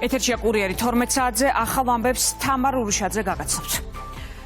ეთერშია კურიერი 12 საათზე ახალ ამბებს თამარ ურუშაძე გაგაცნობთ.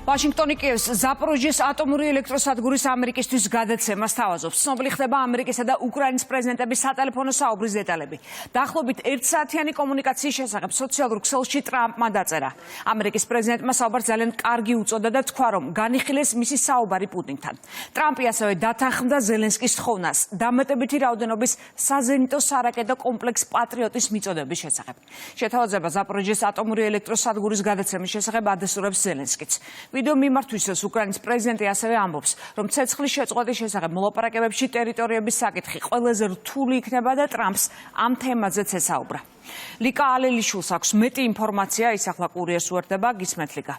ვაშინგტონი კიევს ზაპოროჟიეს ატომური ელექტროსადგურის ამერიკისთვის გადაცემას თავაზობს. ცნობილი ხდება ამერიკისა და უკრაინის პრეზიდენტების სატელეფონო საუბრის დეტალები. დაახლოებით 1 საათიანი კომუნიკაციის შესახებ სოციალურ ქსელში ტრამპმა დაწერა. ამერიკის პრეზიდენტმა საუბარს ძალიან კარგი უწოდა და თქვა, რომ განიხილეს მისი საუბარი პუტინთან. ტრამპი ასევე დათანხმდა ზელენსკის თხოვნას დამატებითი რაოდენობის საზენიტო სარაკეტო კომპლექს პატრიოტის მიწოდების შესახებ. შეთავაზება ზაპოროჟიეს ატომური ელექტროსადგურის გადაცემის შესახებ ადესურებს ზელენსკიც. ვიდეო მიმართვისას უკრაინის პრეზიდენტი ასევე ამბობს, რომ ცეცხლის შეწყვეტის შესახებ მოლაპარაკებებში ტერიტორიების საკითხი ყველაზე რთული იქნება და ტრამპს ამ თემაზეც ესაუბრა. ლიკა ალელიშვილს აქვს მეტი ინფორმაცია, ის ახლა კურიერს უერთდება, გისმენთ ლიკა.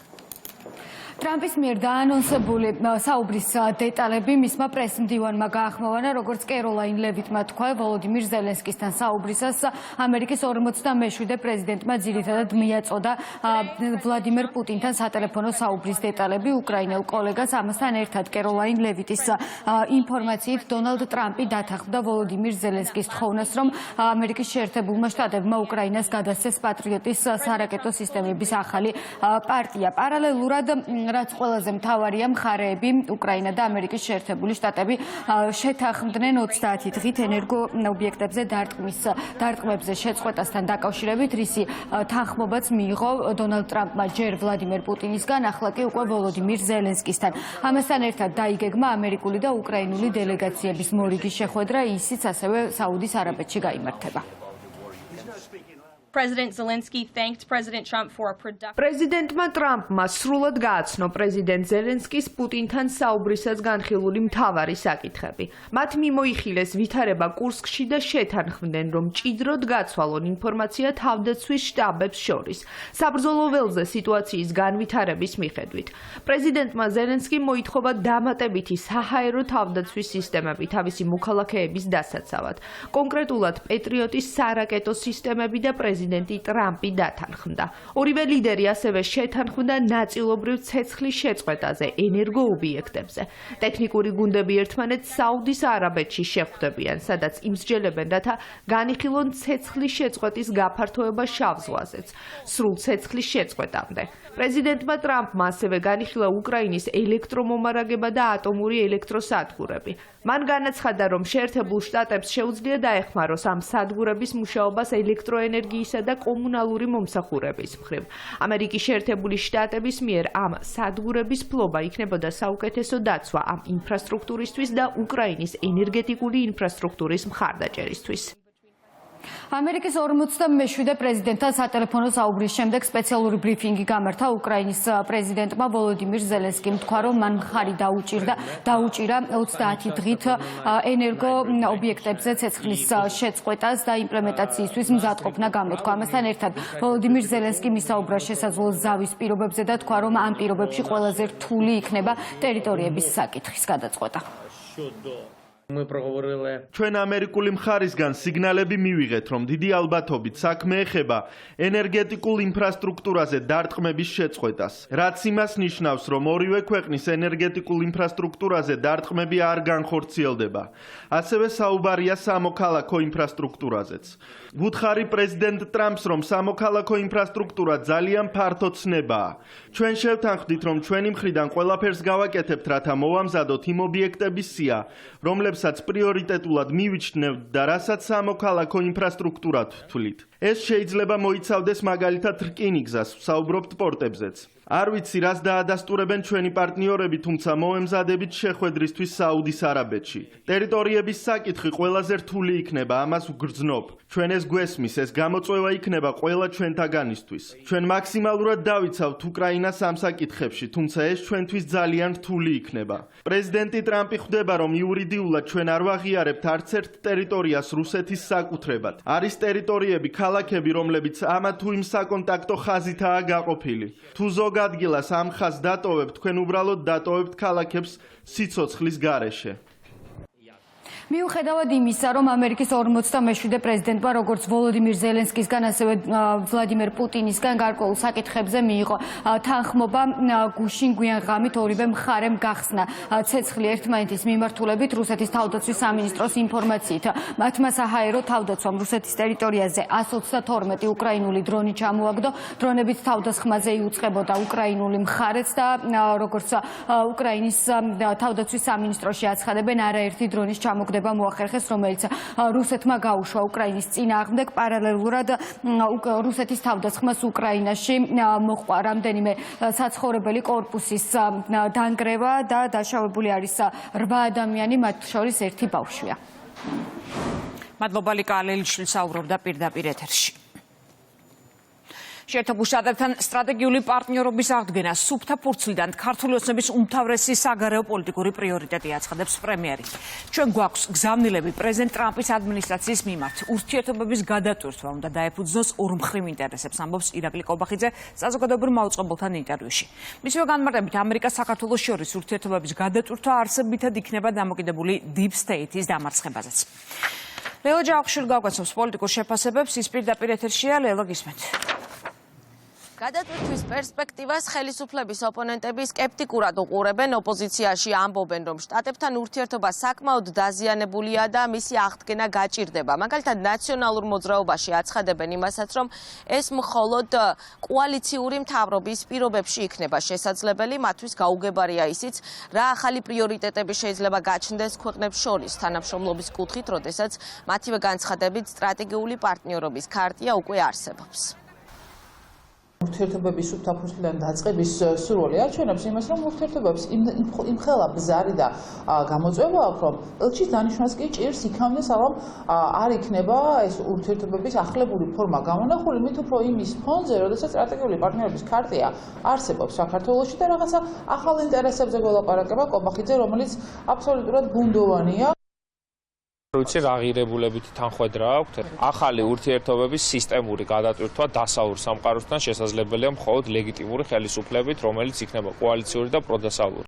ტრამპის მიერ დაანონსებული საუბრის დეტალები მისმა პრესმდივანმა გაახმოვანა, როგორც კეროლაინ ლევიტმა თქვა, ვოლოდიმირ ზელენსკისთან საუბრისას ამერიკის 47 პრეზიდენტმა ძირითადად მიაწოდა ვლადიმერ პუტინთან სატელეფონო საუბრის დეტალები. უკრაინელ კოლეგას ამასთან ერთად კეროლაინ ლევიტის ინფორმაციით დონალდ ტრამპი დათანხმდა ვოლოდიმირ ზელენსკის თხოვნას, რომ ამერიკის შეერთებულმა შტატებმა უკრაინას გადასცეს პატრიოტის სარაკეტო სისტემების ახალი პარტია. პარალელურად რაც ყველაზე მთავარია, მხარეები უკრაინა და ამერიკის შეერთებული შტატები შეთანხმდნენ 30 დღით ენერგო ობიექტებზე დარტყმებზე შეწყვეტასთან დაკავშირებით, რისი თანხმობაც მიიღო დონალდ ტრამპმა ჯერ ვლადიმერ პუტინისგან, ახლა კი უკვე ვოლოდიმირ ზელენსკისთან. ამასთან ერთად დაიგეგმა ამერიკული და უკრაინული დელეგაციების მორიგი შეხვედრა, ისიც ასევე საუდის არაბეთში გაიმართება. პრეზიდენტმა ტრამპმა სრულად გააცნო პრეზიდენტ ზელენსკის პუტინთან საუბრისას განხილული მთავარი საკითხები. მათ მიმოიხილეს ვითარება კურსკში და შეთანხმდნენ, რომ მჭიდროდ გაცვალონ ინფორმაცია თავდაცვის შტაბებს შორის, საბრძოლო ველზე სიტუაციის განვითარების მიხედვით. პრეზიდენტმა ზელენსკიმ მოითხოვა დამატებითი საჰაერო თავდაცვის სისტემები თავისი მოქალაქეების დასაცავად. კონკრეტულად პეტრიოტის სარაკეტო სისტემები და პრეზიდენტი ტრამპი დათანხმდა. ორივე ლიდერი ასევე შეთანხმდა ნაწილობრივ ცეცხლის შეწყვეტაზე ენერგო ობიექტებზე. ტექნიკური გუნდები ერთმანეთს საუდის არაბეთში შეხვდებიან, სადაც იმსჯელებენ, რათა განიხილონ ცეცხლის შეწყვეტის გაფართოება შავ ზღვაზეც, სრულ ცეცხლის შეწყვეტამდე. პრეზიდენტმა ტრამპმა ასევე განიხილა უკრაინის ელექტრომომარაგება და ატომური ელექტროსადგურები. მან განაცხადა, რომ შეერთებულ შტატებს შეუძლია დაეხმაროს ამ სადგურების მუშაობას ელექტროენერგიისა და კომუნალური მომსახურების მხრივ. ამერიკის შეერთებული შტატების მიერ ამ სადგურების ფლობა იქნებოდა საუკეთესო დაცვა ამ ინფრასტრუქტურისთვის და უკრაინის ენერგეტიკული ინფრასტრუქტურის მხარდაჭერისთვის. ამერიკის 47 პრეზიდენტთან სატელეფონო საუბრის შემდეგ სპეციალური ბრიფინგი გამართა უკრაინის პრეზიდენტმა ვოლოდიმირ ზელენსკიმ თქვა, რომ მან მხარი დაუჭირა 30 დღით ენერგო ობიექტებზე ცეცხლის შეწყვეტას და იმპლემენტაციისთვის მზადყოფნა გამოთქვა. ამასთან ერთად ვოლოდიმირ ზელენსკიმ ისაუბრა შესაძლო ზავის პირობებზე და თქვა, რომ ამ პირობებში ყველაზე რთული იქნება ტერიტორიების საკითხის გადაწყვეტა. ჩვენ ამერიკული მხარისგან სიგნალები მივიღეთ, რომ დიდი ალბათობით საქმე ეხება ენერგეტიკულ ინფრასტრუქტურაზე დარტყმების შეწყვეტას, რაც იმას ნიშნავს, რომ ორივე ქვეყნის ენერგეტიკულ ინფრასტრუქტურაზე დარტყმები არ განხორციელდება. ასევე საუბარია სამოქალაქო ინფრასტრუქტურაზეც. ვუთხარი პრეზიდენტ ტრამპს, რომ სამოქალაქო ინფრასტრუქტურა ძალიან ფართო ცნებაა. ჩვენ შევთანხმდით, რომ ჩვენი მხრიდან ყველაფერს გავაკეთებთ, რათა მოვამზადოთ იმ ობიექტების სია, რომლებსაც პრიორიტეტულად მივიჩნევთ და რასაც სამოქალაქო ინფრასტრუქტურად ვთვლით. ეს შეიძლება მოიცავდეს მაგალითად რკინიგზას, ვსაუბრობთ პორტებზეც. არ ვიცი, რას დაადასტურებენ ჩვენი პარტნიორები, თუმცა მოვემზადებით შეხვედრისთვის საუდის არაბეთში. ტერიტორიების საკითხი ყველაზე რთული იქნება, ამას ვგრძნობ. ჩვენ ეს გვესმის, ეს გამოწვევა იქნება ყველა ჩვენთაგანისთვის. ჩვენ მაქსიმალურად დავიცავთ უკრაინას ამ საკითხებში, თუმცა ეს ჩვენთვის ძალიან რთული იქნება. პრეზიდენტი ტრამპი ხვდება, რომ იურიდიულად ჩვენ არ ვაღიარებთ არც ერთ ტერიტორიას რუსეთის საკუთრებად. არის ტერიტორიები, ქალაქები, რომლებიც ამა თუ იმ საკონტაქტო ხაზითაა გაყოფილი. თუ ზოგ ადგილას ამ ხაზს დატოვებთ, თქვენ უბრალოდ დატოვებთ ქალაქებს სიცოცხლის გარეშე. მიუხედავად იმისა, რომ ამერიკის 47-მე პრეზიდენტმა როგორც ვოლოდიმირ ზელენსკისგან, ასევე ვლადიმერ პუტინისგან გარკვეულ საკითხებზე მიიღო თანხმობა, გუშინ გვიან ღამით ორივე მხარემ გახსნა ცეცხლი ერთმანეთის მიმართულებით რუსეთის თავდაცვის სამინისტროს ინფორმაციით. მათმა საჰაერო თავდაცვამ რუსეთის ტერიტორიაზე 132 უკრაინული დრონი ჩამოაგდო, დრონებით თავდასხმაზე იუწყებოდა უკრაინული მხარეც და როგორც უკრაინის თავდაცვის სამინისტროში აცხადებენ, არაერთი დრონის ჩამოგდება მოახერხეს, რომელიც რუსეთმა გაუშვა უკრაინის წინააღმდეგ. პარალელურად რუსეთის თავდასხმას უკრაინაში მოჰყვა რამდენიმე საცხოვრებელი კორპუსის დანგრევა და დაშავებული არის 8 ადამიანი, მათ შორის ერთი ბავშვია. მადლობა ლიკა ალელიშვილი საუბრობდა პირდაპირ ეთერში. შეერთებულ შტატებთან სტრატეგიული პარტნიორობის აღდგენა სუფთა ფურცლიდან ქართული ოცნების უმთავრესი საგარეო პოლიტიკური პრიორიტეტი აცხადებს პრემიერი. ჩვენ გვაქვს გზავნილები პრეზიდენტ ტრამპის ადმინისტრაციის მიმართ. ურთიერთობების გადატვირთვა უნდა დაეფუძნოს ორმხრივ ინტერესებს, ამბობს ირაკლი კობახიძე საზოგადოებრივ მაუწყებელთან ინტერვიუში. მისივე განმარტებით, ამერიკას საქართველოს შორის ურთიერთობების გადატვირთვა არსებითად იქნება დამოკიდებული Deep State-ის დამარცხებაზეც. ლელა ჯავახიშვილი გავგაცნობს პოლიტიკურ შეფასებებს, ის პირდაპირ ეთერშია. ლელა, გისმენთ. გადატვირთვის პერსპექტივას ხელისუფლების ოპონენტები სკეპტიკურად უყურებენ, ოპოზიციაში ამბობენ, რომ შტატებთან ურთიერთობა საკმაოდ დაზიანებულია და მისი აღდგენა გაჭირდება. მაგალითად, ნაციონალურ მოძრაობაში აცხადებენ იმასაც, რომ ეს მხოლოდ კოალიციური მთავრობის პირობებში იქნება შესაძლებელი, მათთვის გაუგებარია ისიც, რა ახალი პრიორიტეტები შეიძლება გაჩნდეს ქვეყნებს შორის თანამშრომლობის კუთხით, როდესაც მათივე განცხადებით სტრატეგიული პარტნიორობის ქარტია უკვე არსებობს. ურთიერთობების სუფთა ფურცლიდან დაწყების სურვილი არჩევნებს იმას, რომ ურთიერთობებს იმხელა ბზარი და გამოწვევა აქვს, რომ ელჩის დანიშვნას კი ჭირს იქამდე, სანამ არ იქნება ეს ურთიერთობების ახლებური ფორმა გამონახული, მით უფრო იმის ფონზე, როდესაც სტრატეგიული პარტნიორობის ქარტია არსებობს საქართველოში და რაღაცა ახალ ინტერესებზე გველაპარაკება კობახიძე, რომელიც აბსოლუტურად ბუნდოვანია. როცა რაღირებულებითი თანხმედრა აქვთ, ახალი ურთიერთობების სისტემური გადატვირთვა დასავლურ სამყაროსთან შესაძლებელია მხოლოდ ლეგიტიმური ხელისუფლებით, რომელიც იქნება კოალიციური და პროდასავლური.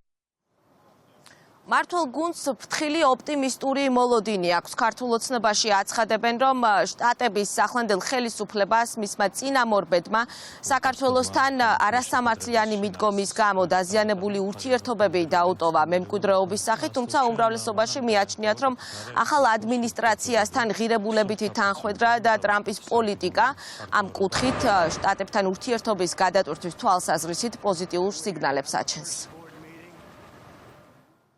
მართლ გუნდს ფრთხილი ოპტიმისტური მოლოდინი აქვს. ქართულ ოცნებაში აცხადებენ, რომ შტატების ახლანდელ ხელისუფლებას მისმა წინამორბედმა საქართველოსთან არასამართლიანი მიდგომის გამო დაზიანებული ურთიერთობები დაუტოვა მემკვიდრეობის სახით, თუმცა უმრავლესობაში მიაჩნიათ, რომ ახალ ადმინისტრაციასთან ღირებულებითი თანხმედრა და ტრამპის პოლიტიკა ამ კუთხით შტატებთან ურთიერთობის გადატვირთვის თვალსაზრისით პოზიტიურ სიგნალებს აჩენს.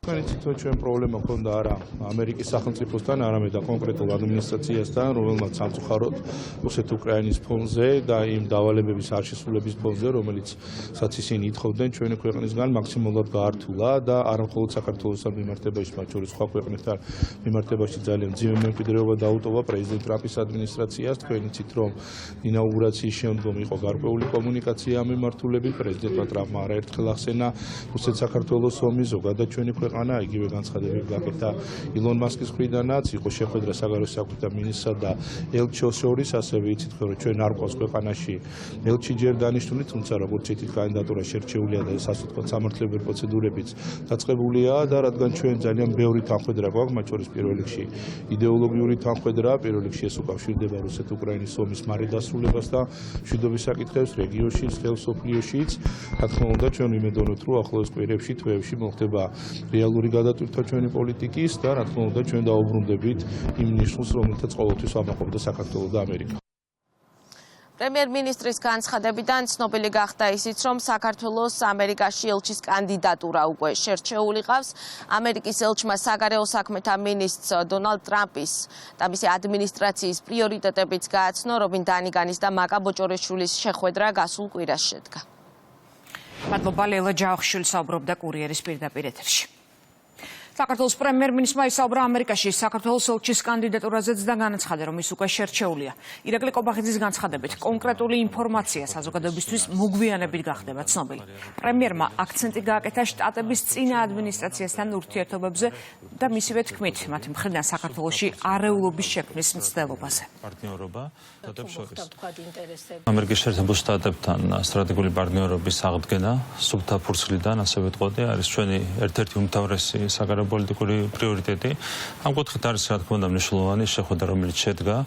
ჩვენ პრობლემა ქონდა არა ამერიკის სახელმწიფოსთან, არამედ კონკრეტულ ადმინისტრაციასთან, რომელმაც სამწუხაროდ რუსეთ-უკრაინის ფონზე და იმ დავალებების არშესრულების ფონზე, რომელიცაც ისინი ითხოვდნენ ჩვენი ქვეყნისგან მაქსიმალურად გაართულა და არა მხოლოდ საქართველოსთან მიმართებაში, მათ შორის სხვა ქვეყნებთან მიმართებაში ძალიან მძიმე მემკვიდრეობა დაუტოვა პრეზიდენტ ტრამპის ადმინისტრაციას. თქვენ იცით, რომ ინაუგურაციის შემდგომ იყო გარკვეული კომუნიკაცია ამ მიმართულებით. პრეზიდენტმა ტრამპმა არაერთხელ ახსენა რუსეთ-საქართველოს ომი, ზოგადად ჩვენი იგივე განცხადებები გაკეთა ილონ მასკის მხრიდანაც, იყო შეხვედრა საგარეო საქმეთა მინისტრსა და ელჩოს შორის, ასევე იცით, რომ ჩვენ არ გვყავს ქვეყანაში ელჩი ჯერ დანიშნული, თუმცა როგორც იცით, კანდიდატურა შერჩეულია და სასუთქო სამართლებრივი პროცედურებიც დაწყებულია და რადგან ჩვენ ძალიან ბევრი თანხმედრა გვაქვს, მათ შორის პირველ რიგში იდეოლოგიური თანხმედრა, პირველ რიგში ეს უკავშირდება რუსეთ-უკრაინის ომის მარე დასრულებას და მშვიდობის საკითხებს რეგიონშიც, ხელსოფლიოშიც. რა თქმა უნდა, ჩვენ ვიმედოვნებთ, რომ ახლოს კვირებში, თვეებში მოხდება რეალური გადატვირთვა ჩვენი პოლიტიკის და რა თქმა უნდა ჩვენ დაუბრუნდებით იმ ნიშნულს, რომელთაც ყოველთვის ამაყობდა საქართველო და ამერიკა. პრემიერ-მინისტრის განცხადებიდან ცნობილი გახდა ისიც, რომ საქართველოს ამერიკაში ელჩის კანდიდატურა უკვე შერჩეული ყავს. ამერიკის ელჩმა საგარეო საქმეთა მინისტრს დონალდ ტრამპის და მისი ადმინისტრაციის პრიორიტეტებიც გააცნო. რობინ დანიგანის და მაკა ბოჭორიშვილის შეხვედრა გასულ კვირას შედგა. მადლობა ლელა ჯავახიშვილი საუბრობდა კურიერის პირდაპირ ეთერში. საქართველოს პრემიერ-მინისტრმა ისაუბრა ამერიკაში საქართველოს ელჩის კანდიდატურაზეც და განაცხადა, რომ ის უკვე შერჩეულია. ირაკლი კობახიძის განცხადებით, კონკრეტული ინფორმაცია საზოგადოებისთვის მოგვიანებით გახდება ცნობილი. პრემიერმა აქცენტი გააკეთა შტატების წინა ადმინისტრაციასთან ურთიერთობებზე და მისივე თქმით, მათი მხრიდან საქართველოში არეულობის შექმნის მცდელობაზე. პარტნიორობა შტატებს შორის. ამერიკის შეერთებულ შტატებთან სტრატეგიული პარტნიორობის აღდგენა სუფთა ფურცლიდან, ასე ვიტყოდი, არის ჩვენი ერთ-ერთი უმთავრესი საგარეო პოლიტიკური პრიორიტეტი. ამ კუთხით არის რა თქმა უნდა მნიშვნელოვანი შეხვედრა, რომელიც შედგა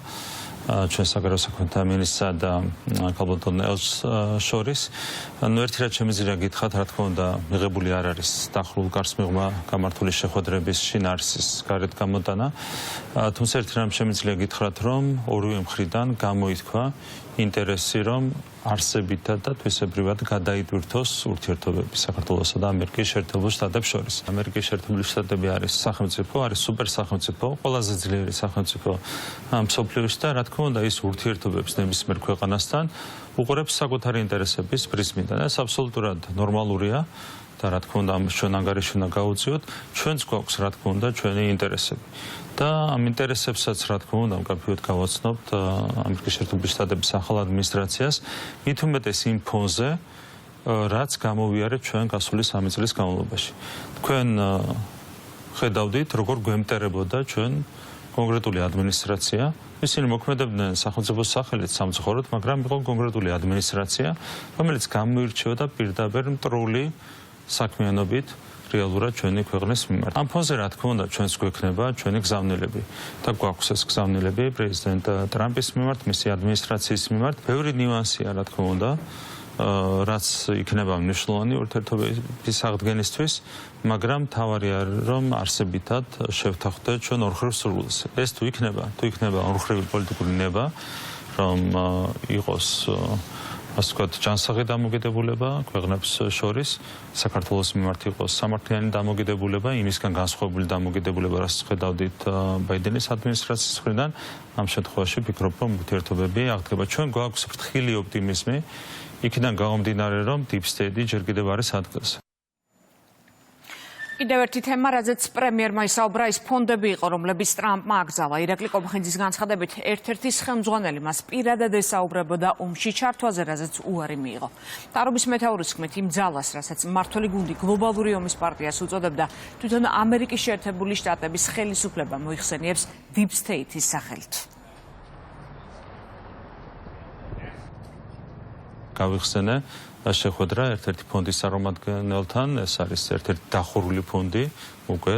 ჩვენ საგარეო საქმეთა მინისტრსა და ქალბატონ ელს შორის. ერთი რაც შემიძლია გითხრათ, რა თქმა უნდა, მიღებული არ არის დახრულ კარს მიღმა გამართული შეხვედრების შინაარსის გარეთ გამოტანა. თუმცა ერთი რამ შემიძლია გითხრათ, რომ ორივე მხრიდან გამოითქვა ინტერესი, რომ არსებითად და თვისებრივად გადაიდვირთოს ურთიერთობები საქართველოსა და ამერიკის შეერთებულ შტატებს შორის. ამერიკის შეერთებული შტატები არის სახელმწიფო, არის სუპერსახელმწიფო, ყველაზე ძლიერი სახელმწიფო მსოფლიოში და რა თქმა უნდა ის ურთიერთობებს ნებისმიერ ქვეყანასთან უყურებს საკუთარი ინტერესების პრიზმიდან. ეს აბსოლუტურად ნორმალურია. და რა თქმა უნდა ამის ჩვენ ანგარიში უნდა გაუწიოთ, ჩვენც გვაქვს რა თქმა უნდა ჩვენი ინტერესები. და ამ ინტერესებსაც რა თქმა უნდა მკაფიოდ გავაცნობთ ამერიკის შეერთებული შტატების ახალ ადმინისტრაციას, მით უმეტეს იმ ფონზე, რაც გამოვიარეთ ჩვენ გასული 3 წლის განმავლობაში. თქვენ ხედავდით, როგორ გვემტერებოდა ჩვენ კონკრეტული ადმინისტრაცია. ისინი მოქმედებდნენ სახელმწიფოს სახელით სამწუხაროდ, მაგრამ იყო კონკრეტული ადმინისტრაცია, რომელიც გამოირჩეოდა პირდაპირ მტრული საქმიანობით რეალურად ჩვენი ქვეყნის მიმართ. ამ ფონზე რა თქმა უნდა ჩვენს გვექნება ჩვენი გზავნილები და გვაქვს ეს გზავნილები პრეზიდენტ ტრამპის მიმართ, მისი ადმინისტრაციის მიმართ. ბევრი ნიუანსია რა თქმა უნდა, რაც იქნება მნიშვნელოვანი ურთიერთობების აღდგენისთვის, მაგრამ თავარია რომ არსებითად შევთანხმდეთ ჩვენ ორხრივ სურვილს. ეს თუ იქნება ორხრივი პოლიტიკური ნება, რომ იყოს ასე ვთქვათ, ჯანსაღი დამოკიდებულება ქვეყნებს შორის, საქართველოს მიმართ იყოს სამართლიანი დამოკიდებულება, იმისგან განსხვავებული დამოკიდებულება, რაც ხედავდით ბაიდენის ადმინისტრაციის მხრიდან, ამ შემთხვევაში ვფიქრობ, რომ ურთიერთობები აღდგება. ჩვენ გვაქვს ფრთხილი ოპტიმიზმი, იქიდან გამომდინარე, რომ Deep State ჯერ კიდევ არის ადგილზე. კიდევ ერთი თემა, რაზეც პრემიერმა ისაუბრა, ის ფონდები იყო, რომლებიც ტრამპმა აკრძალა. ირაკლი კობხიძის განცხადებით, ერთ-ერთი ხელმძღვანელი მას პირადად ესაუბრებოდა ომში ჩართვაზე, რაზეც უარი მიიღო. ტარობის მეთაურის თქმით, იმ ძალას, რასაც მმართველი გუნდი გლობალური ომის პარტიას უწოდებდა, თვითონ ამერიკის შეერთებული შტატების ხელისუფლება მოიხსენიებს Deep State-ის სახელით. გავიხსენე შეხვედრა ერთ-ერთი ფონდის წარმომადგენელთან, ეს არის ერთ-ერთი დახურული ფონდი, უკვე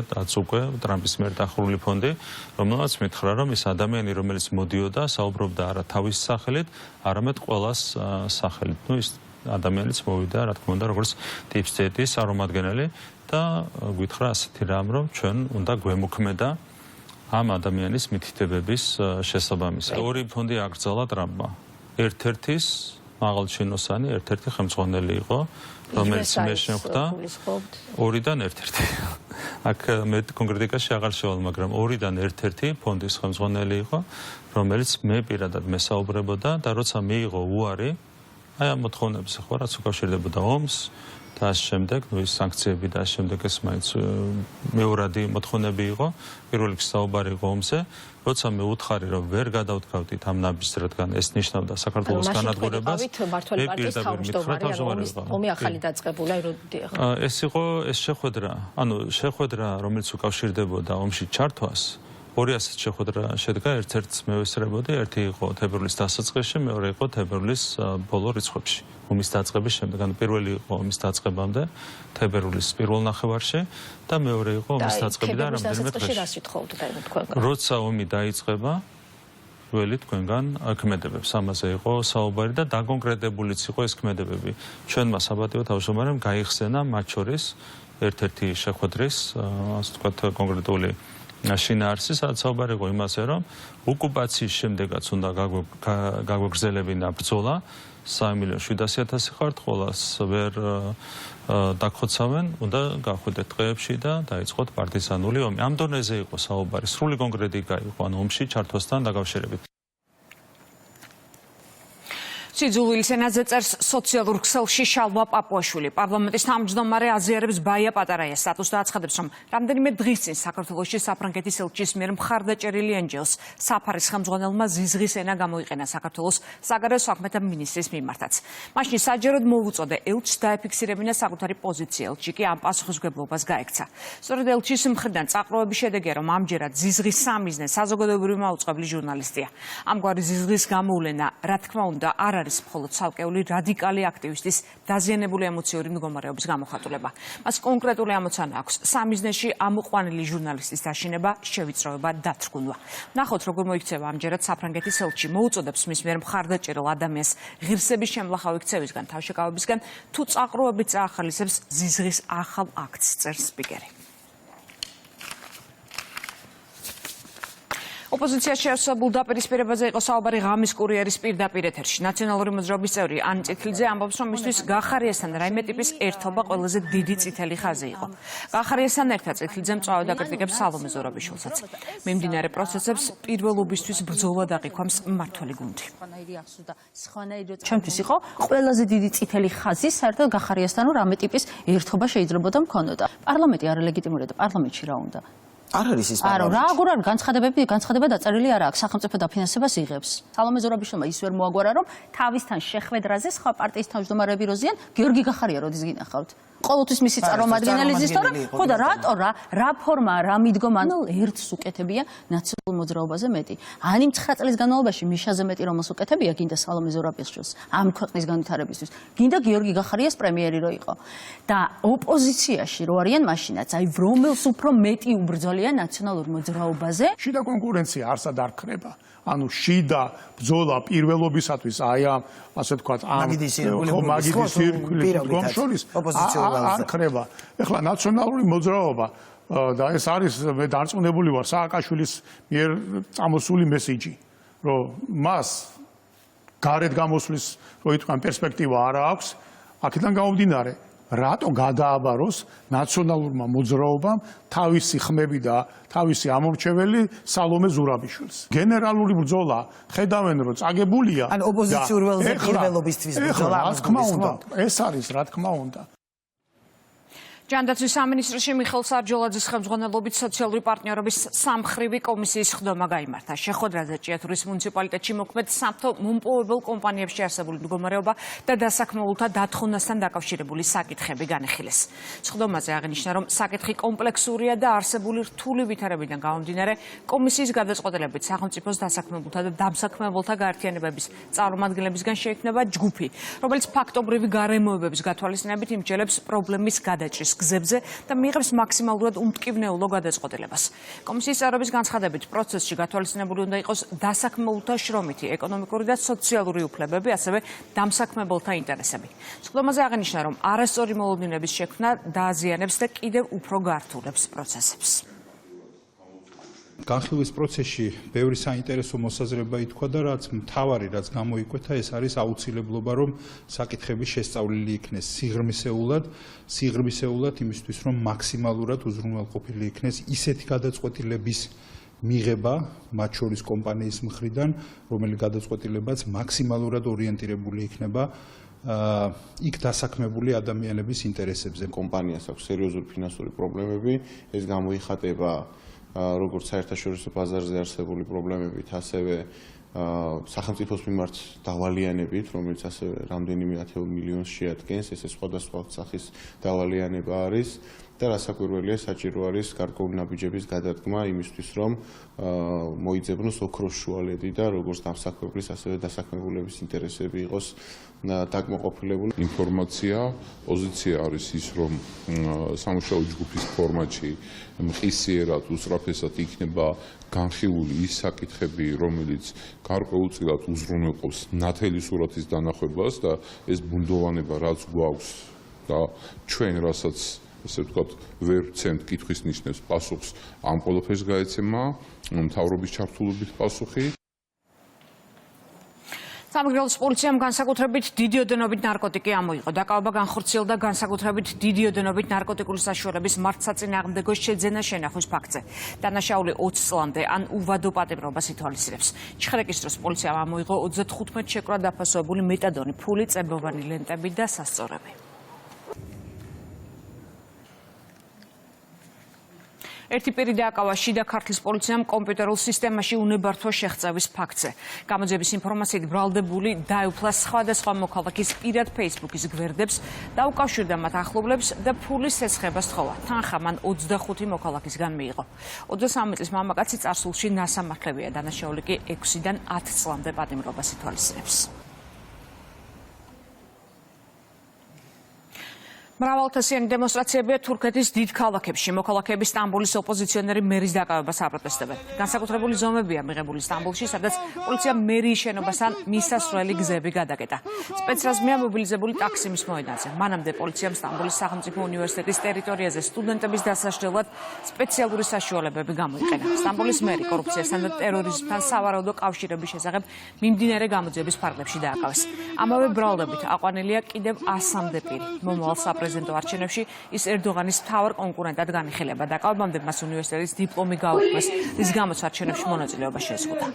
ტრამპის მიერ დახურული ფონდი, რომელმაც მითხრა, რომ ის ადამიანი, რომელიც მოდიოდა, საუბრობდა არა თავის სახელით, არამედ ყველას სახელით. ის ადამიანიც მოვიდა, რა თქმა უნდა, როგორც Deep State-ის წარმომადგენელი და გითხრა ასეთი რამ, რომ ჩვენ უნდა გვემოქმედა ამ ადამიანის მითითებების შესაბამისად. ორი ფონდი აკრძალა ტრამპმა. ერთ-ერთის მაღალჩინოსანი ერთ-ერთი ხელმძღვანელი იყო, რომელიც მე შემხვდა ორიდან ერთ-ერთი. აქ მე კონკრეტიკაში აღარ შევალ, მაგრამ ორიდან ერთ-ერთი ფონდის ხელმძღვანელი იყო, რომელიც მე პირადად მესაუბრებოდა და როცა მიიღო უარი, აი ამ მოთხოვნებს ხო რაც უკავშირდებოდა ომს და ამ შემდეგ, ის სანქციები და ამ შემდეგ ეს მაინც მეორადი მოთხოვნები იყო, პირველ რიგში საუბარი იყო ომზე. როცა მე უთხარი, რომ ვერ გადავდგავდით ამ ნაბიჯს, რადგან ეს ნიშნავდა საქართველოს განადგურებას, მმართველი პარტიის თავმჯდომარე, ომი ახალი დაწყებულა, ეს იყო ეს შეხვედრა, რომელიც უკავშირდებოდა ომში ჩართვას. ორი ასეთ შეხვედრა შედგა, ერთ-ერთს მე ვესწრებოდი, ერთი იყო თებერვლის დასაწყისში, მეორე იყო თებერვლის ბოლო რიცხვებში. ომის დაწყების შემდეგ, ანუ პირველი იყო ომის დაწყებამდე, თებერვლის პირველ ნახევარში და მეორე იყო ომის დაწყებიდან რამდენიმე დღეში. როცა ომი დაიწყება, ველი თქვენგან ქმედებებს, ამაზე იყო საუბარი და დაკონკრეტებულიც იყო ეს ქმედებები. ჩვენმა საპატიო თავმჯდომარემ გაიხსენა მათ შორის ერთ-ერთი შეხვედრის, ასე ვთქვათ, კონკრეტული შინაარსი, სადაც საუბარი იყო იმაზე, რომ ოკუპაციის შემდეგაც უნდა გაგვეგრძელებინა ბრძოლა 3,700,000 ხართ, ყოველას ვერ დაგხოცავენ, უნდა გავხვიდეთ ტყეებში და დაიწყოთ პარტიზანული ომი. ამ დონეზე იყო საუბარი, სრული კონკრეტიკა იყო, ანუ ომში ჩართვასთან დაკავშირებით. სიძულვილის ენაზე წერს სოციალურ ქსელში შალვა პაპუაშვილი. პარლამენტის თავმჯდომარე აზიარებს ბაია პატარაიას სტატუსს და აცხადებს, რომ რამდენიმე დღის წინ საქართველოში საფრანგეთის ელჩის მიერ მხარდაჭერილი ენჯელს საფარის ხელმძღვანელმა ზიზღის ენა გამოიყენა საქართველოს საგარეო საქმეთა მინისტრის მიმართაც. მაშინ საჯაროდ მოუწოდა ელჩს დაეფიქსირებინა საკუთარი პოზიცია, ელჩი კი ამ პასუხისმგებლობას გაექცა. სწორედ ელჩის მხრიდან წაყროვების შედეგია, რომ ამჯერად ზიზღის სამიზნე საზოგადოებრივი მაუწყებლი ჟურნალისტია. ამგვარი ზიზღის გამოვლენა, რა თქმა უნდა, არ არის არის მხოლოდ ცალკეული რადიკალი აქტივისტის დაზიანებული ემოციური მდგომარეობის გამოხატულება. მას კონკრეტული ამოცანა აქვს სამიზნეში ამოყვანილი ჟურნალისტის დაშინება, შევიწროება, დათრგუნვა. ნახოთ, როგორ მოიქცევა ამჯერად საფრანგეთის ელჩი მოუწოდებს მის მიერ მხარდაჭერილ ადამიანს ღირსების შემლახავი ქცევისგან, თავშეკავებისგან თუ წაყრუებით წაახალისებს ზიზღის ახალ აქტს, წერს სპიკერი. ოპოზიციაში არსებულ დაპირისპირებაზე იყო საუბარი ღამის კურიერის პირდაპირ ეთერში. ნაციონალური მოძრაობის წევრი ანი წითლიძე ამბობს, რომ მისთვის გახარიასთან რაიმე ტიპის ერთობა ყველაზე დიდი წითელი ხაზი იყო. გახარიასთან ერთად წითლიძემ წვავდა კრიტიკებს სალომე ზურაბიშვილსაც. მიმდინარე პროცესებს პირველობისთვის ბრძოლა დაყიქვამს მმართველი გუნდი. ჩემთვის იყო ყველაზე დიდი წითელი ხაზი საერთოდ გახარიასთან რამე ტიპის ერთობა შეიძლებოდა მქონოდა. პარლამენტი არალეგიტიმურია და პარლამენტში რა უნდა? არ არის ის არა, რა აგურარ განცხადება დაწერილი არ აქვს, სახელმწიფო დაფინანსებას იღებს. სალომე ზურაბიშვილმა ის ვერ მოაგვარა, რომ თავისთან შეხვედრაზე სხვა პარტიის თავმჯდომარეები როზიან, გიორგი გახარია როდის გინახავთ. ყოველთვის მისი წარმომადგენელი ზის თორე ხო და რატო რა ფორმა რა მიდგომა ერთს უკეთებია ნაციონალურ მოძრაობაზე მეტი. ანი 9 წლის განმავლობაში მიშაზე მეტი რომელს უკეთებია გინდა სალომე ზურაბიშვილს ამ ქვეყნის განვითარებისთვის. გინდა გიორგი გახარიას პრემიერი რო იყო. და ოპოზიციაში რო არიან მაშინაც, აი რომელს უფრო მეტი უბრძოლია ნაციონალურ მოძრაობაზე. შიდა კონკურენცია არსად არ ქრება. ანუ შიდა ბრძოლა პირველობისათვის აი ამ ასე ვთქვათ ამ მაგიდის ირგვლივ შორის არ ქრება. ეხლა ნაციონალური მოძრაობა და ეს არის მე დარწმუნებული ვარ სააკაშვილის მიერ წამოსული მესიჯი, რომ მას გარეთ გამოსვლის რო ითქვან პერსპექტივა არ აქვს, აქედან გამომდინარე რატო გადააბაროს ნაციონალურმა მოძრაობამ თავისი ხმები და თავისი ამორჩეველი სალომე ზურაბიშვილს. გენერალური ბრძოლა ხედავენ რომ წაგებულია. ან ოპოზიციურ ველზე პირველობისთვის ბრძოლა. რა თქმა უნდა, ეს არის რა თქმა უნდა. ჯანდაცვის სამინისტროში მიხეილ სარჯოლაძის ხელმძღვანელობით სოციალური პარტნიორობის სამხრივი კომისიის ხდომა გაიმართა. შეხვედრაზე ჭიათურის მუნიციპალიტეტში მოქმედ სამთო მომპოვებელ კომპანიებში არსებული მდგომარეობა და დასაქმებულთა დათხოვნასთან დაკავშირებული საკითხები განეხილეს. ხდომაზე აღნიშნა, რომ საკითხი კომპლექსურია და არსებული რთული ვითარებიდან გამომდინარე, კომისიის გადაწყვეტილებით სახელმწიფოს დასაქმებულთა და დამსაქმებულთა გაერთიანებების წარმომადგენლებისგან შეიქმნება ჯგუფი, რომელიც ფაქტობრივი გარემოებების გათვალისწინებით იმჯელებს პრობლემის გადაჭრის გზებზე და მიიღებს მაქსიმალურად უმტკივნეულო გადაწყვეტილებას. კომისიის წევრების განცხადებით, პროცესში გათვალისწინებული უნდა იყოს დასაქმებულთა შრომითი, ეკონომიკური და სოციალური უფლებები, ასევე დამსაქმებელთა ინტერესები. ხდომაზე აღნიშნა, რომ არასწორი მოლოდინების შექმნა დააზიანებს და კიდევ უფრო გართულებს პროცესებს. განხილვის პროცესში ბევრი საინტერესო მოსაზრება ითქვა და რაც მთავარი რაც გამოიკვეთა ეს არის აუცილებლობა რომ საკითხები შესწავლილი იქნეს სიღრმისეულად იმისთვის რომ მაქსიმალურად უზრუნველყოფილი იქნეს ისეთი გადაწყვეტილების მიღება მათ შორის კომპანიის მხრიდან რომელი გადაწყვეტილებაც მაქსიმალურად ორიენტირებული იქნება იქ დასაქმებული ადამიანების ინტერესებზე. კომპანიას აქვს სერიოზული ფინანსური პრობლემები, ეს გამოიხატება როგორც საერთაშორისო ბაზარზე არსებული პრობლემებით, ასევე სახელმწიფოს მიმართ დავალიანებით, რომელიც ასევე რამდენიმე ათეულ მილიონს შეადგენს, ეს სხვადასხვა სახის დავალიანება არის და რასაკვირველია, საჭირო არის გარკვეული ნაბიჯების გადადგმა იმისთვის, რომ მოიძებნოს ოქროს შუალედი და როგორც დამსაქმებლის, ასევე დასაქმებულების ინტერესები იყოს დაკმაყოფილებული. ინფორმაცია, პოზიცია არის ის, რომ სამუშაო ჯგუფის ფორმატში მყისიერად, უსწრაფესად იქნება განხილული ის საკითხები, რომელიც გარკვეულწილად უზრუნველყოფს ნათელი სურათის დანახვებას და ეს ბუნდოვანება რაც გვაქვს და ჩვენ რასაც ესე ვთქვათ, ვერ ვცემთ კითხვის ნიშნებს პასუხს ამ ყველაფერს გაეცემა მთავრობის ჩართულობით პასუხი. სამგრელოს პოლიციამ განსაკუთრებით დიდი ოდენობით ნარკოტიკი ამოიღო. დაკავება განხორციელდა განსაკუთრებით დიდი ოდენობით ნარკოტიკული საშუალების მართსაწინააღმდეგო შეძენა შენახვის ფაქტზე. დანაშაული 20 წლამდე ან უვადო პატიმრობას ითვალისწინებს. ჩხრეკის დროს პოლიციამ ამოიღო 35 შეკვრა დაფასებული მეტადონი, ფული, წებოვანი ლენტები და სასწორები. ერთი პირი დააკავა შიდა ქართლის პოლიციამ კომპიუტერულ სისტემაში უნებართვა შეღწევის ფაქტზე. გამოძიების ინფორმაციით ბრალდებული დაეუფლა სხვადასხვა მოქალაქის პირად Facebook-ის გვერდებს და უკავშირდა მათ ახლობლებს და ფულის ცეცხლებას თხოვა. თანხა მან 25 მოქალაქისგან მიიღო. 23 წლის მამაკაცი წარსულში ნასამართლებია, დანაშაული კი 6-დან 10 წლამდე პატიმრობას ითვალისწინებს. მრავალთასიანი დემონსტრაციებია თურქეთის დიდ ქალაქებში. მოქალაქეები სტამბოლის ოპოზიციონერი მერის დაკავებას აპროტესტებენ. განსაკუთრებული ზომებია მიღებული სტამბოლში, სადაც პოლიციამ მერიის შენობასთან მისასვლელი გზები გადაკეტა. სპეცრაზმია მობილიზებული ტაქსიმის მოედანზე. მანამდე პოლიციამ სტამბოლის სახელმწიფო უნივერსიტეტის ტერიტორიაზე სტუდენტების დასაშლელად სპეციალური საშუალებები გამოიყენა. სტამბოლის მერი კორუფციასთან და ტერორიზმთან სავარაუდო კავშირების შესახებ მიმდინარე გამოძიების ფარგლებში დააკავეს. ამავე ბრალდებით აყვანილია კიდევ 100-მდე პირი. მომავალ საპრეზიდენტო არჩევნებში ის ერდოღანის მთავარ კონკურენტად განიხილება. დაკავებამდე მას უნივერსიტეტის დიპლომი გაუქმეს, რის გამოც არჩევნებში მონაწილეობა შეეზღუდა.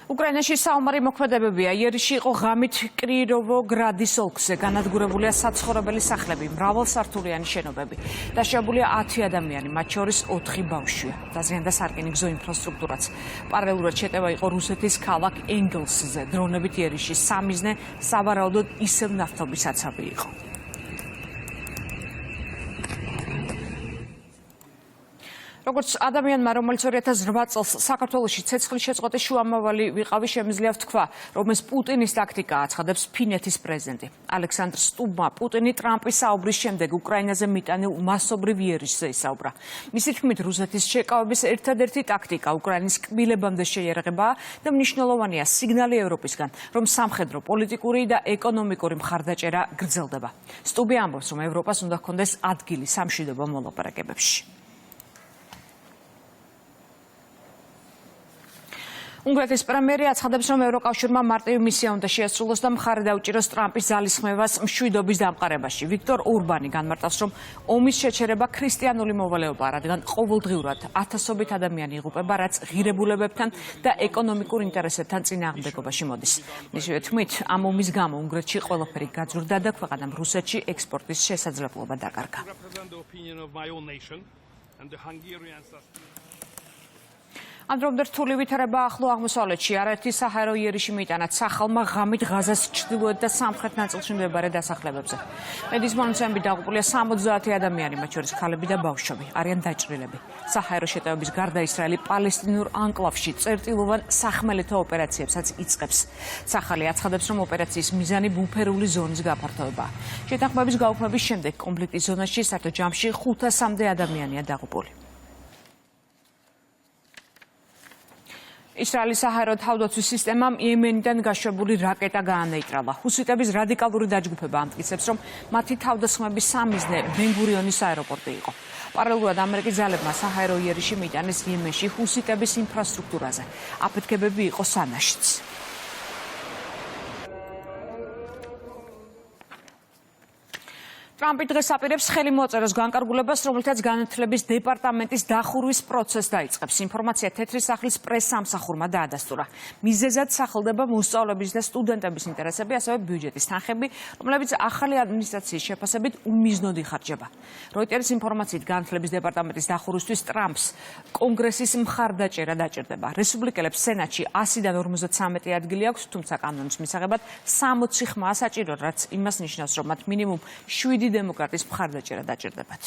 უკრაინაში საომარი მოქმედებებია. იერიში იყო ღამით კრიროვოგრადის ოლქზე. განადგურებულია საცხოვრებელი სახლები, მრავალსართულიანი შენობები. დაშავებულია 10 ადამიანი, მათ შორის 4 ბავშვია. დაზიანდა სარკინიგზო ინფრასტრუქტურაც. პარალელურად შეტევა იყო რუსეთის ქალაქ ენგელსზე. დრონებით იერიში სამიზნე სავარაუდოდ ისევ ნავთობის საცავი იყო. როგორც ადამიანმა, რომელიც 2008 წელს საქართველოში ცეცხლის შეწყვეტის შუამავალი ვიყავი, შემიძლია ვთქვა, რომ ეს პუტინის ტაქტიკაა, აცხადებს ფინეთის პრეზიდენტი. ალექსანდრ სტუბმა პუტინი ტრამპის საუბრის შემდეგ უკრაინაზე მიტანილ მასობრივ იერიშზე ისაუბრა. მისი თქმით, რუსეთის შეკავების ერთადერთი ტაქტიკა უკრაინის კბილებამდე შეიარაღებაა და მნიშვნელოვანია სიგნალი ევროპისგან, რომ სამხედრო, პოლიტიკური და ეკონომიკური მხარდაჭერა გრძელდება. სტუბი ამბობს, რომ ევროპას უნდა ჰქონდეს ადგილი სამშვიდობო მოლაპარაკებებში. უნგრეთის პრემიერი აცხადებს, რომ ევროკავშირმა მარტივი მისია უნდა შეასრულოს და მხარი დაუჭიროს ტრამპის ძალისხმევას მშვიდობის დამყარებაში. ვიქტორ ურბანი განმარტავს, რომ ომის შეჩერება ქრისტიანული მოვალეობაა, რადგან ყოველდღიურად ათასობით ადამიანი იღუპება, რაც ღირებულებებთან და ეკონომიკურ ინტერესებთან წინააღმდეგობაში მოდის. მისივე თქმით, ამ ომის გამო უნგრეთში ყველაფერი გაძვრდა და ქვეყანამ რუსეთში ექსპორტის შესაძლებლობა დაკარგა. ანდრომდე რთული ვითარება ახლო აღმოსავლეთში. არაერთი საჰაერო იერიში მიიტანა სახალმა ღამით ღაზას ჩრდილოეთ და სამხრეთ ნაწილში მდებარე დასახლებებზე. მედიის მონაცემებით დაღუპულია 70 ადამიანი, მათ შორის ქალები და ბავშვები. არიან დაჭრილები. საჰაერო შეტევების გარდა ისრაელი პალესტინურ ანკლავში წერტილოვან სახმელეთო ოპერაციებსაც იწყებს. სახალი აცხადებს, რომ ოპერაციის მიზანი ბუფერული ზონის გაფართოებაა. შეთანხმების გაუქმების შემდეგ კონფლიქტის ზონაში საერთო ჯამში 500-მდე ადამიანია დაღუპული. ისრაელის საჰაერო თავდაცვის სისტემამ იემენიდან გაშვებული რაკეტა გაანეიტრალა. ჰუსიტების რადიკალური დაჯგუფება ამტკიცებს, რომ მათი თავდასხმების სამიზნე ბენ-გურიონის აეროპორტი იყო. პარალელურად ამერიკის ძალებმა საჰაერო იერიში მიიტანეს იემენში ჰუსიტების ინფრასტრუქტურაზე. აფეთქებები იყო სანაშიც. ტრამპი დღეს აპირებს ხელი მოაწეროს განკარგულებას, რომელთაც განათლების დეპარტამენტის დახურვის პროცესს დაიწყებს. ინფორმაცია თეთრი სახლის პრესსამსახურმა დაადასტურა. მიზეზად სახელდება მოსწავლეების და სტუდენტების ინტერესები, ასევე ბიუჯეტის თანხები, რომლებიც ახალი ადმინისტრაციის შეფასებით უმიზნოდ იხარჯება. როიტერის ინფორმაციით განათლების დეპარტამენტის დახურვისთვის ტრამპს კონგრესის მხარდაჭერა დაჭირდება. რესპუბლიკელებს სენატში 100-დან 53 ადგილი აქვს, თუმცა კანონის მისაღებად 60 ხმა საჭირო, რაც იმას ნიშნავს, რომ მათ მინიმუმ 7 დემოკრატის მხარდაჭერა დაჭირდებათ.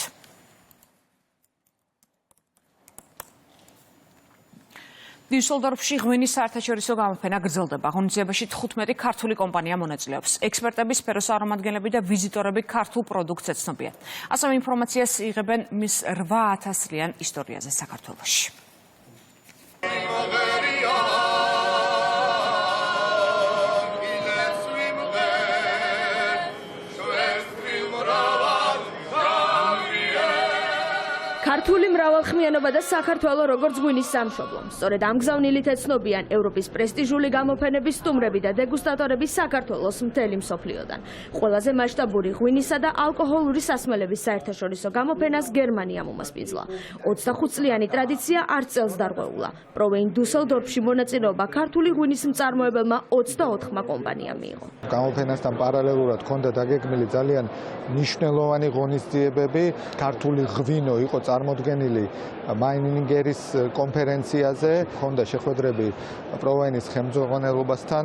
დიუსელდორფში ღვინის საერთაშორისო გამოფენა გრძელდება. ღონისძიებაში 15 ქართული კომპანია მონაწილეობს. ექსპერტები, სფეროს წარმომადგენლები და ვიზიტორები ქართულ პროდუქტს ეცნობიან. ასევე ინფორმაციას იღებენ მის 8000-ლიან ისტორიაზე საქართველოში. ქართული მრავალხმიანობა და საქართველოს როგორც ღვინის სამშობლო. სწორედ ამ გზავნილით ეცნობიან ევროპის პრესტიჟული გამოფენების სტუმრები და დეგუსტატორები საქართველოს მთელი მსოფლიოდან. ყველაზე მასშტაბური ღვინისა და ალკოჰოლური სასმელების საერთაშორისო გამოფენას გერმანია მომასპინძლა. 25 წლიანი ტრადიცია არც წელს დარღვეულა. პროვეინ დუსელდორფში მონაწილეობა ქართული ღვინის მწარმოებელმა 24 კომპანიამ მიიღო. გამოფენასთან პარალელურად ჰქონდა დაგეგმილი ძალიან მნიშვნელოვანი ღონისძიებები. ქართული ღვინო იყო წარმოდგენილი მაინინგერის კონფერენციაზე. Ჰქონდა შეხვედრები პროვეინის ხელმძღვანელობასთან,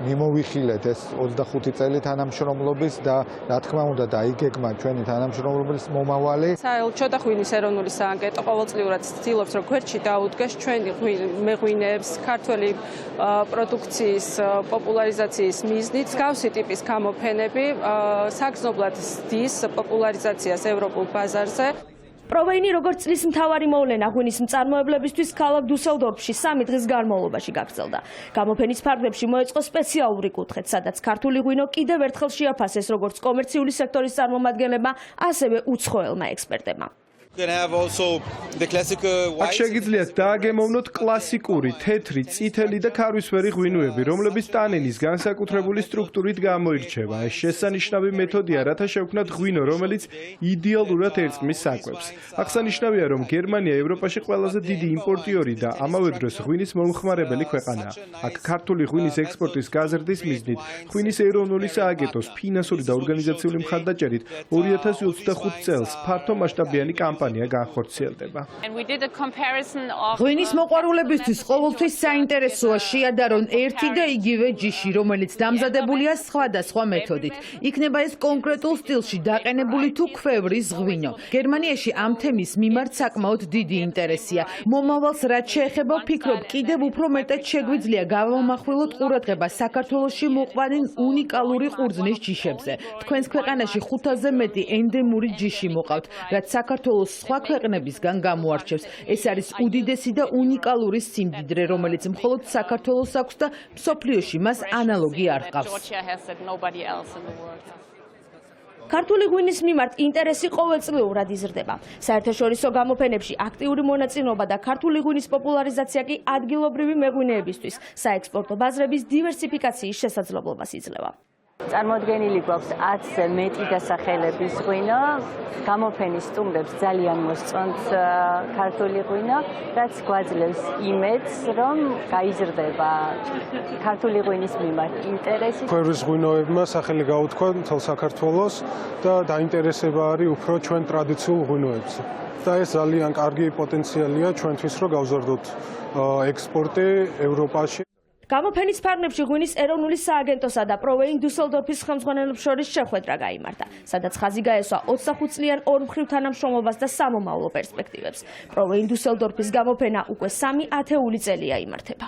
მიმოვიხილეთ ეს 25 წელი თანამშრომლობის და რა თქმა უნდა დაიგეგმა ჩვენი თანამშრომლობის მომავალი. საელჩო და ღვინის ეროვნული სააგენტო ყოველწლიურად ცდილობს, რომ გვერდში დაუდგეს ჩვენი მეღვინეებს ქართველი პროდუქციის პოპულარიზაციის მიზნით. მსგავსი ტიპის გამოფენები საგრძნობლად ზრდის პოპულარიზაციას ევროპულ ბაზარზე. პროვეინი როგორც წლის მთავარი მოვლენა ღვინის მწარმოებლებისთვის ქალაქ დუსელდორფში 3 დღის განმავლობაში გაგრძელდა. გამოფენის ფარგლებში მოეწყო სპეციალური კუთხეც, სადაც ქართული ღვინო კიდევ ერთხელ შეაფასეს როგორც კომერციული სექტორის წარმომადგენლებმა, ასევე უცხოელმა ექსპერტებმა. აქ შეგიძლიათ დააგემოვნოთ კლასიკური, თეთრი, წითელი და ქარვისფერი ღვინოები, რომლებიც ტანინის განსაკუთრებული სტრუქტურით გამოირჩევა. ეს შესანიშნავი მეთოდია, რათა შევქმნათ ღვინო, რომელიც იდეალურად ერწყმის საკვებს. აღსანიშნავია, რომ გერმანია ევროპაში ყველაზე დიდი იმპორტიორი და ამავე დროს ღვინის მომხმარებელი ქვეყანაა. აქ ქართული ღვინის ექსპორტის გაზრდის მიზნით ღვინის ეროვნული სააგენტოს ფინანსური და ორგანიზაციული მხარდაჭერით 2025 წელს ფართო მასშტაბიანი კამპანია განხორციელდება. ღვინის მოყვარულებისთვის ყოველთვის საინტერესოა შეადარონ ერთი და იგივე ჯიში, რომელიც დამზადებულია სხვადასხვა მეთოდით. იქნება ეს კონკრეტულ სტილში დაყენებული თუ ქვევრის ღვინო. გერმანიაში ამ თემის მიმართ საკმაოდ დიდი ინტერესია. მომავალს რაც შეეხება, ვფიქრობ, კიდევ უფრო მეტად შეგვიძლია გავამახვილოთ ყურადღება საქართველოში მოყვანილ უნიკალური ყურძნის ჯიშებზე. თქვენს ქვეყანაში 500-ზე მეტი ენდემური ჯიში მოყავთ, რაც საქართველოს სხვა ქვეყნებისგან გამოარჩევს. ეს არის უდიდესი და უნიკალური სიმდიდრე, რომელიც მხოლოდ საქართველოს აქვს და მსოფლიოში მას ანალოგი არ ჰყავს. ქართული ღვინის მიმართ ინტერესი ყოველწლიურად იზრდება. საერთაშორისო გამოფენებში აქტიური მონაწილეობა და ქართული ღვინის პოპულარიზაცია კი ადგილობრივი მეღვინეებისთვის საექსპორტო ბაზრების დივერსიფიკაციის შესაძლებლობას იძლევა. წარმოდგენილი გვაქვს 10-ზე მეტი დასახელების ღვინო. გამოფენის სტუმრებს ძალიან მოსწონთ ქართული ღვინო, რაც გვაძლევს იმედს, რომ გაიზრდება ქართული ღვინის მიმართ ინტერესი. ქვევრის ღვინოებმა სახელი გაუთქვა მთელ საქართველოს და დაინტერესება არის უფრო ჩვენ ტრადიციულ ღვინოებზე. და ეს ძალიან კარგი პოტენციალია ჩვენთვის, რომ გავზარდოთ ექსპორტი ევროპაში. გამოფენის ფარგლებში ღვინის ეროვნული სააგენტოსა და პროვეინ დუსელდორფის ხელმძღვანელებს შორის შეხვედრა გაიმართა, სადაც ხაზი გაესვა 25 წლიან ორმხრივ თანამშრომლობას და სამომავლო პერსპექტივებს. პროვეინ დუსელდორფის გამოფენა უკვე 3 ათეული წელია იმართება.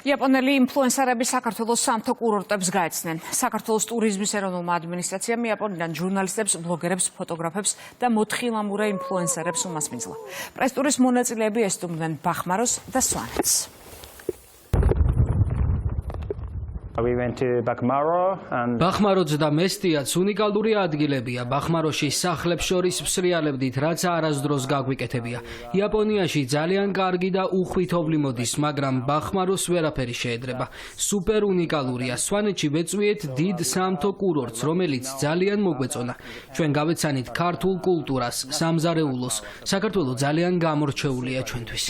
იაპონელი ინფლუენსერები საქართველოს სამთო კურორტებს გაეცნენ. საქართველოს ტურიზმის ეროვნულმა ადმინისტრაციამ იაპონიდან ჟურნალისტებს, ბლოგერებს, ფოტოგრაფებს და მოთხილამურე ინფლუენსერებს უმასპინძლა. პრესტურის მონაწილეები ესტუმრნენ ბახმაროს და სვანეთს. ბახმაროც და მესტიაც უნიკალური ადგილებია. ბახმაროში სახლებს შორის ვსრიალებდით, რაც არასდროს გაგვიკეთებია. იაპონიაში ძალიან კარგი და უხვითოვნი მოდის, მაგრამ ბახმაროს ვერაფერი შეედრება. სუპერ უნიკალურია. სვანეთში ვეწვიეთ დიდ სამთო კურორტს, რომელიც ძალიან მოგვეწონა. ჩვენ გავეცანით ქართულ კულტურას, სამზარეულოს. საქართველო ძალიან გამორჩეულია ჩვენთვის.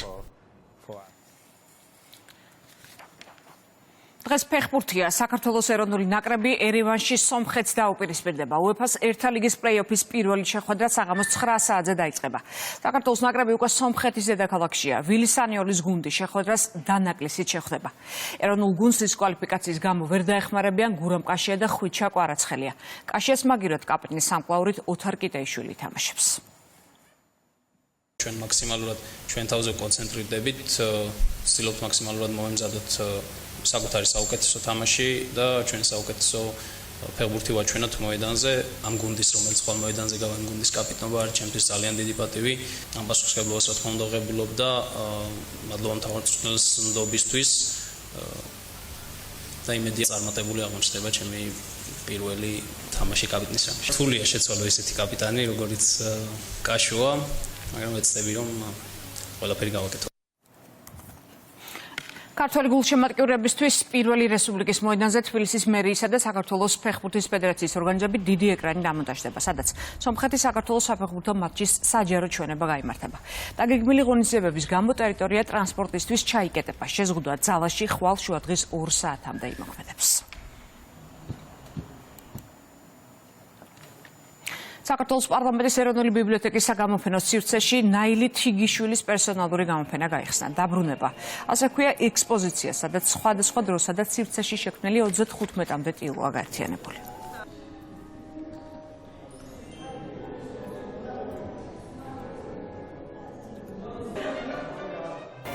დღეს ფეხბურთია. საქართველოს ეროვნული ნაკრები ერევანში სომხეთს დაუპირისპირდება. UEFA-ს ერთა ლიგის პლეი-ოფის პირველი შეხვედრა საღამოს 9 საათზე დაიწყება. საქართველოს ნაკრები უკვე სომხეთის დედაქალაქშია. ვილისანიოლის გუნდი შეხვედრას დანაკლისით შეხვდება. ეროვნულ გუნდს დისკვალიფიკაციის გამო ვერ დაეხმარებიან გურამ კაშია და ხვიჩა კვარაცხელია. კაშიას მაგივრად კაპიტნის სამკლაურით ოთარ კიტეიშვილი თამაშობს. ჩვენ მაქსიმალურად ჩვენ თავზე კონცენტრირდებით, ვცდილობთ მაქსიმალურად მომემზადოთ საკუთარი საუკეთესო თამაში და ჩვენ საუკეთესო ფეხბურთი ვაჩვენოთ მოედანზე. ამ გუნდის, რომელიც ხოლმე მოედანზე გავან გუნდის კაპიტნობა არის ჩემთვის ძალიან დიდი პატივი. ამ პასუხისმგებლობას რა თქმა უნდა ვღებულობ და მადლობა მთავრობის ნდობისთვის და იმედია წარმატებული აღმოჩნდება ჩემი პირველი თამაში კაპიტნის რამში. რთულია შეცვალო ესეთი კაპიტანი, როგორც კაშოა, მაგრამ ვეცდები რომ ყველაფერი გავაკეთო. ქართველი გულშემატკივრებისთვის პირველი რესპუბლიკის მოედანზე თბილისის მერიისა და საქართველოს ფეხბურთის ფედერაციის ორგანიზებით დიდი ეკრანი დამონტაჟდება, სადაც სომხეთის საქართველოს საფეხბურთო მატჩის საჯარო ჩვენება გაიმართება. დაგეგმილი ღონისძიებების გამო ტერიტორია ტრანსპორტისთვის ჩაიკეტება. შეზღუდვა ძალაში ხვალ შუადღის 2 საათამდე იმოქმედებს. საქართველოს პარლამენტის ეროვნული ბიბლიოთეკის საგამოფენო სივრცეში ნაილი თიგიშვილის პერსონალური გამოფენა გაიხსნა. დაბრუნება. ასე ქვია ექსპოზიცია, სადაც სხვადასხვა დროსა და სივრცეში შექმნილი 35-მდე ტილოა გაერთიანებული.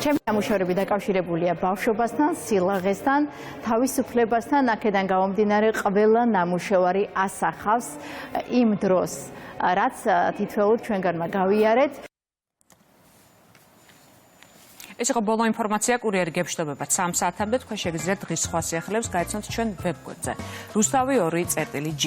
ჩემი ნამუშევრები დაკავშირებულია ბავშვობასთან, სილაღესთან, თავისუფლებასთან, აქედან გამომდინარე ყველა ნამუშევარი ასახავს იმ დროს, რაც თითოეულ ჩვენგანმა გავიარეთ. ეს იყო ბოლო ინფორმაცია, კურიერი გებშდებათ 3 საათამდე, თქვენ შეგიძლიათ დღის სხვა სიახლეებს გაიცნოთ ჩვენ ვებგვერდზე. Rustavi 2.G